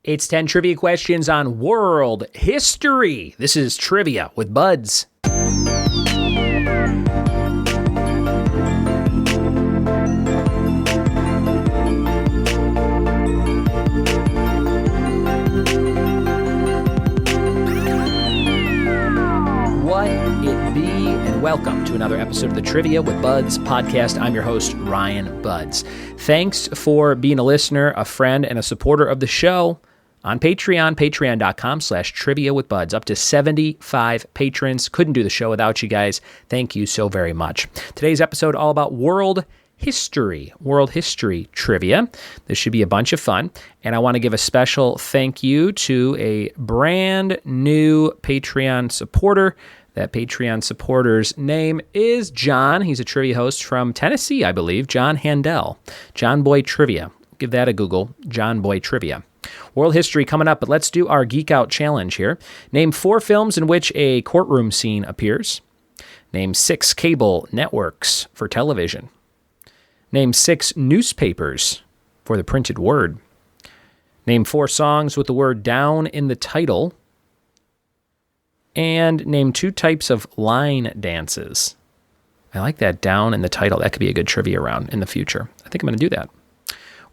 It's 10 trivia questions on world history. This is Trivia with Buds. What it be, and welcome to another episode of the Trivia with Buds podcast. I'm your host, Ryan Budds. Thanks for being a listener, a friend, and a supporter of the show on Patreon, patreon.com/trivia with Buds. Up to 75 patrons. Couldn't do the show without you guys. Thank you so very much. Today's episode all about world history trivia. This should be a bunch of fun. And I want to give a special thank you to a brand new Patreon supporter. That Patreon supporter's name is John. He's a trivia host from Tennessee, I believe. John Handel. John Boy Trivia. Give that a Google. John Boy Trivia. World history coming up, but let's do our Geek Out Challenge here. Name 4 films in which a courtroom scene appears. Name 6 cable networks for television. Name 6 newspapers for the printed word. Name 4 songs with the word down in the title. And name 2 types of line dances. I like that, down in the title. That could be a good trivia round in the future. I think I'm going to do that.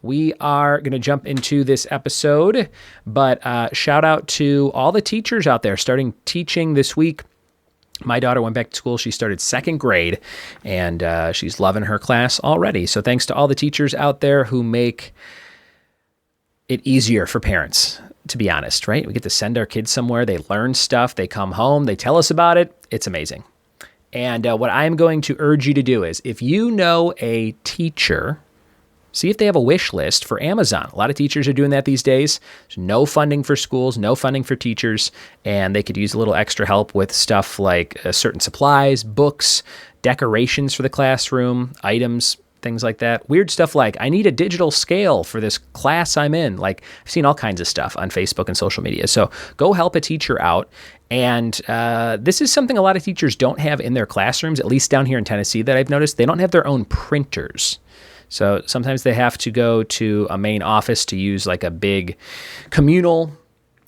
We are going to jump into this episode, but shout out to all the teachers out there starting teaching this week. My daughter went back to school. She started 2nd grade, and she's loving her class already. So thanks to all the teachers out there who make it easier for parents, to be honest, right? We get to send our kids somewhere. They learn stuff. They come home. They tell us about it. It's amazing. And what I'm going to urge you to do is, if you know a teacher, see if they have a wish list for Amazon. A lot of teachers are doing that these days. There's no funding for schools, no funding for teachers, and they could use a little extra help with stuff like certain supplies, books, decorations for the classroom, items, things like that. Weird stuff like, I need a digital scale for this class I'm in. Like, I've seen all kinds of stuff on Facebook and social media. So go help a teacher out. And this is something a lot of teachers don't have in their classrooms, at least down here in Tennessee that I've noticed. They don't have their own printers. So sometimes they have to go to a main office to use like a big communal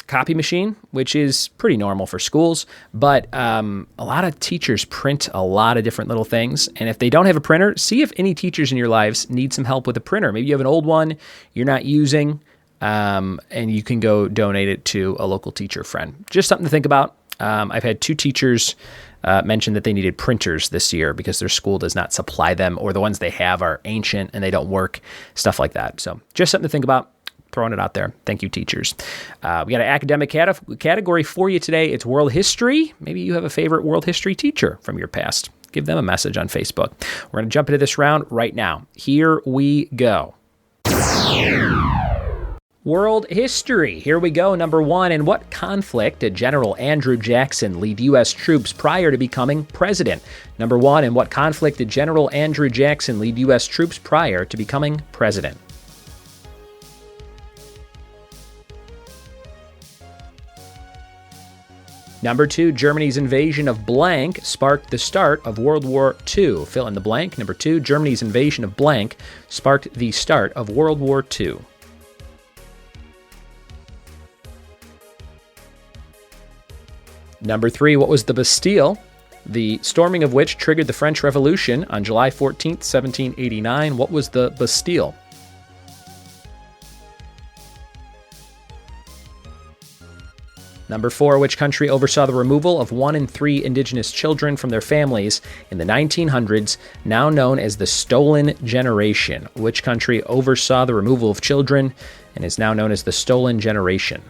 copy machine, which is pretty normal for schools. But a lot of teachers print a lot of different little things. And if they don't have a printer, see if any teachers in your lives need some help with a printer. Maybe you have an old one you're not using, and you can go donate it to a local teacher friend. Just something to think about. I've had 2 teachers mentioned that they needed printers this year because their school does not supply them, or the ones they have are ancient and they don't work, stuff like that. So just something to think about, throwing it out there. Thank you, teachers. We got an academic category for you today. It's world history. Maybe you have a favorite world history teacher from your past. Give them a message on Facebook. We're going to jump into this round right now. Here we go. World history. Here we go. Number 1. In what conflict did General Andrew Jackson lead U.S. troops prior to becoming president? Number 1. In what conflict did General Andrew Jackson lead U.S. troops prior to becoming president? Number 2. Germany's invasion of blank sparked the start of World War II. Fill in the blank. Number 2. Germany's invasion of blank sparked the start of World War II. Number 3, what was the Bastille? The storming of which triggered the French Revolution on July 14th, 1789. What was the Bastille? Number 4, which country oversaw the removal of 1 in 3 indigenous children from their families in the 1900s, now known as the Stolen Generation? Which country oversaw the removal of children and is now known as the Stolen Generation?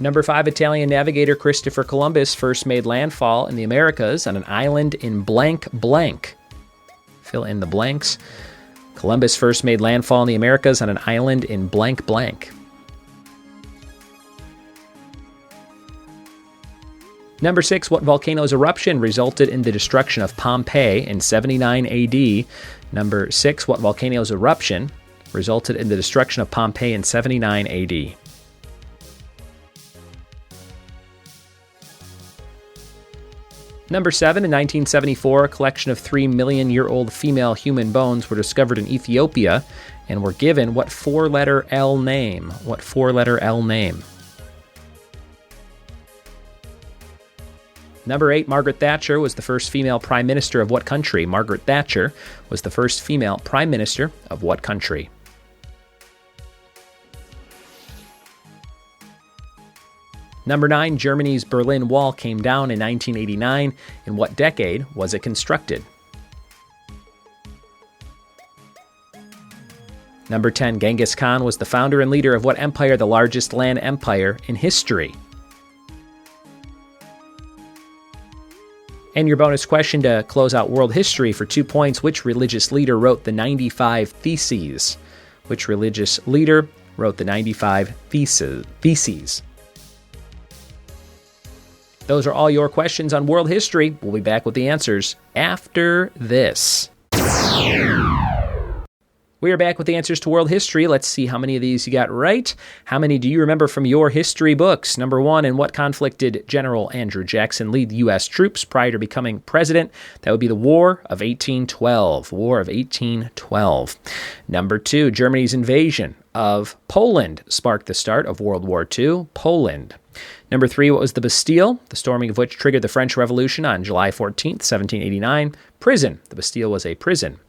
Number 5, Italian navigator Christopher Columbus first made landfall in the Americas on an island in blank blank. Fill in the blanks. Columbus first made landfall in the Americas on an island in blank blank. Number 6, what volcano's eruption resulted in the destruction of Pompeii in 79 AD? Number 6, what volcano's eruption resulted in the destruction of Pompeii in 79 AD? Number 7, in 1974, a collection of 3 million-year-old female human bones were discovered in Ethiopia and were given what four-letter L name? What four-letter L name? Number 8, Margaret Thatcher was the first female prime minister of what country? Margaret Thatcher was the first female prime minister of what country? Number 9, Germany's Berlin Wall came down in 1989. In what decade was it constructed? Number 10, Genghis Khan was the founder and leader of what empire, the largest land empire in history? And your bonus question to close out world history for 2 points. Which religious leader wrote the 95 Theses? Which religious leader wrote the 95 Theses? Those are all your questions on world history. We'll be back with the answers after this. We are back with the answers to world history. Let's see how many of these you got right. How many do you remember from your history books? Number 1, in what conflict did General Andrew Jackson lead the U.S. troops prior to becoming president? That would be the War of 1812. War of 1812. Number 2, Germany's invasion of Poland sparked the start of World War II. Poland. Number 3, what was the Bastille? The storming of which triggered the French Revolution on July 14th, 1789. Prison. The Bastille was a prison.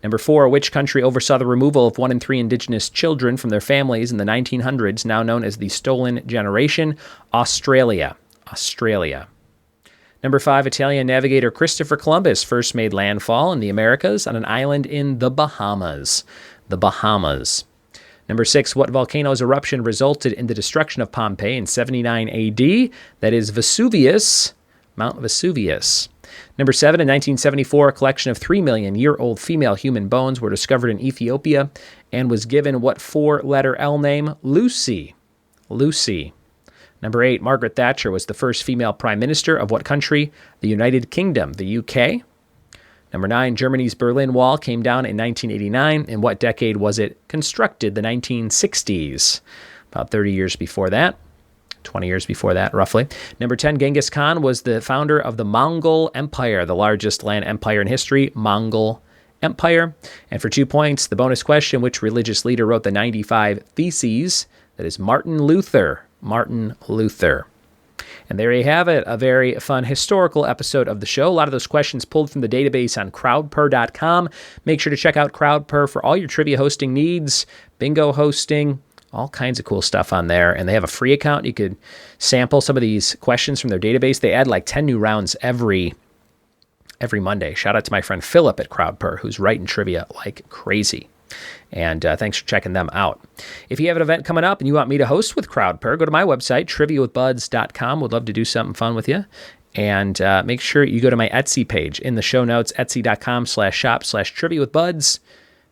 Number 4, which country oversaw the removal of 1 in 3 indigenous children from their families in the 1900s, now known as the Stolen Generation? Australia. Australia. Number 5, Italian navigator Christopher Columbus first made landfall in the Americas on an island in the Bahamas. The Bahamas. Number 6, what volcano's eruption resulted in the destruction of Pompeii in 79 AD? That is Vesuvius, Mount Vesuvius. Number 7, in 1974, a collection of 3 million-year-old female human bones were discovered in Ethiopia and was given what four-letter L name? Lucy. Lucy. Number 8, Margaret Thatcher was the first female prime minister of what country? The United Kingdom, the UK. Number 9, Germany's Berlin Wall came down in 1989. In what decade was it constructed? The 1960s. About 30 years before that. 20 years before that, roughly. Number 10, Genghis Khan was the founder of the Mongol Empire, the largest land empire in history, Mongol Empire. And for 2 points, the bonus question, which religious leader wrote the 95 Theses? That is Martin Luther. Martin Luther. And there you have it, a very fun historical episode of the show. A lot of those questions pulled from the database on crowdpur.com. Make sure to check out Crowdpur for all your trivia hosting needs, bingo hosting, all kinds of cool stuff on there. And they have a free account. You could sample some of these questions from their database. They add like 10 new rounds every Monday. Shout out to my friend Philip at Crowdpur, who's writing trivia like crazy. And thanks for checking them out. If you have an event coming up and you want me to host with Crowdpur, go to my website, triviawithbuds.com. Would love to do something fun with you. And make sure you go to my Etsy page in the show notes, etsy.com/shop/triviawithbuds.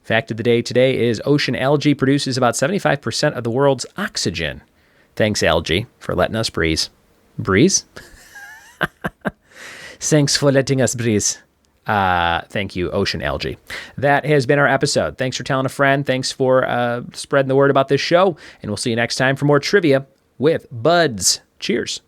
Fact of the day today is ocean algae produces about 75% of the world's oxygen. Thanks, algae, for letting us breathe. Breathe? Thanks for letting us breathe. Thank you, ocean algae. That has been our episode. Thanks for telling a friend. Thanks for spreading the word about this show. And we'll see you next time for more trivia with Buds. Cheers.